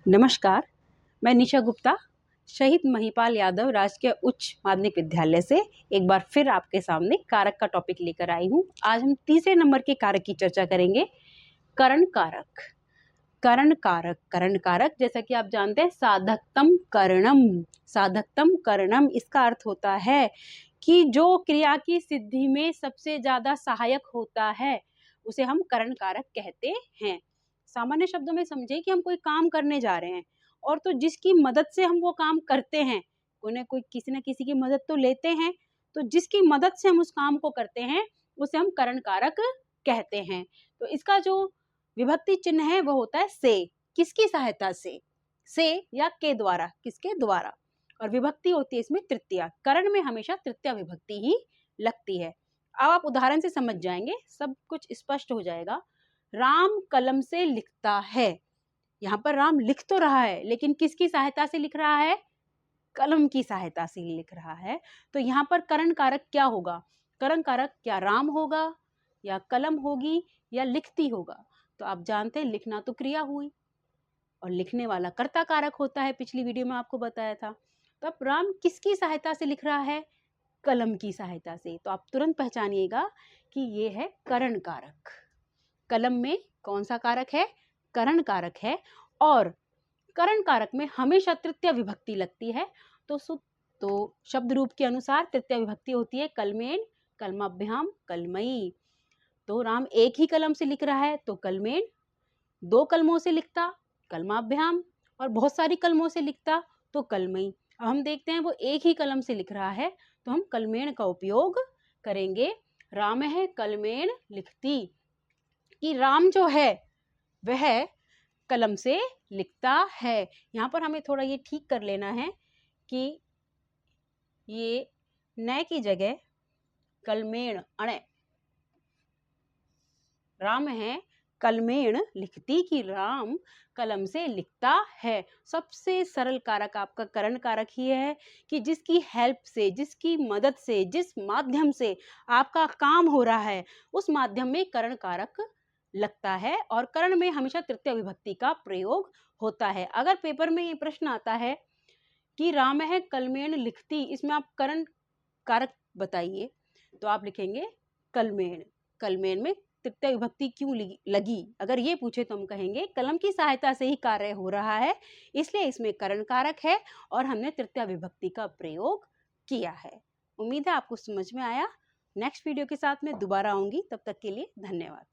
नमस्कार, मैं निशा गुप्ता, शहीद महिपाल यादव राजकीय उच्च माध्यमिक विद्यालय से एक बार फिर आपके सामने कारक का टॉपिक लेकर आई हूँ। आज हम तीसरे नंबर के कारक की चर्चा करेंगे, करण कारक। करण कारक, करण कारक जैसा कि आप जानते हैं साधकतम करणम। साधकतम करणम इसका अर्थ होता है कि जो क्रिया की सिद्धि में सबसे ज्यादा सहायक होता है उसे हम करण कारक कहते हैं। सामान्य शब्दों में समझे कि हम कोई काम करने जा रहे हैं और तो जिसकी मदद से हम वो काम करते हैं, कोई ना कोई किसी न किसी की मदद तो लेते हैं, तो जिसकी मदद से हम उस काम को करते हैं उसे हम करण कारक कहते हैं। तो इसका जो विभक्ति चिन्ह है वो होता है से। किसकी सहायता से या के द्वारा, किसके द्वारा। और विभक्ति होती है इसमें तृतीया। करण में हमेशा तृतीया विभक्ति ही लगती है। अब आप उदाहरण से समझ जाएंगे, सब कुछ स्पष्ट हो जाएगा। राम कलम से लिखता है। यहाँ पर राम लिख तो रहा है लेकिन किसकी सहायता से लिख रहा है? कलम की सहायता से लिख रहा है। तो यहाँ पर करण कारक क्या होगा? करण कारक क्या राम होगा या कलम होगी या लिखती होगा? तो आप जानते हैं लिखना तो क्रिया हुई और लिखने वाला कर्ता कारक होता है, पिछली वीडियो में आपको बताया था। तो अब राम किसकी सहायता से लिख रहा है? कलम की सहायता से। तो आप तुरंत पहचानिएगा कि ये है करण कारक। कलम में कौन सा कारक है? करण कारक है। और करण कारक में हमेशा तृतीय विभक्ति लगती है। तो शब्द रूप के अनुसार तृतीय विभक्ति होती है कलमेन, कलमाभ्याम, कलमई। तो राम एक ही कलम से लिख रहा है तो कलमेन, दो कलमों से लिखता कलमाभ्याम, और बहुत सारी कलमों से लिखता तो कलमई। अब हम देखते हैं वो एक ही कलम से लिख रहा है तो हम कलमेन का उपयोग करेंगे। राम है कलमेन लिखती, कि राम जो है वह कलम से लिखता है। यहाँ पर हमें थोड़ा ये ठीक कर लेना है कि ये न की जगह कलमेण अणे, राम है कलमेण लिखती, कि राम कलम से लिखता है। सबसे सरल कारक आपका करण कारक ही है कि जिसकी हेल्प से, जिसकी मदद से, जिस माध्यम से आपका काम हो रहा है उस माध्यम में करण कारक लगता है। और करण में हमेशा तृतीय विभक्ति का प्रयोग होता है। अगर पेपर में ये प्रश्न आता है कि राम है कलमेण लिखती, इसमें आप करण कारक बताइए, तो आप लिखेंगे कलमेण। कलमेण में तृतीय विभक्ति क्यों लगी, अगर ये पूछे तो हम कहेंगे कलम की सहायता से ही कार्य हो रहा है, इसलिए इसमें करण कारक है और हमने तृतीय विभक्ति का प्रयोग किया है। उम्मीद है आपको समझ में आया। नेक्स्ट वीडियो के साथ मैं दोबारा आऊंगी, तब तक के लिए धन्यवाद।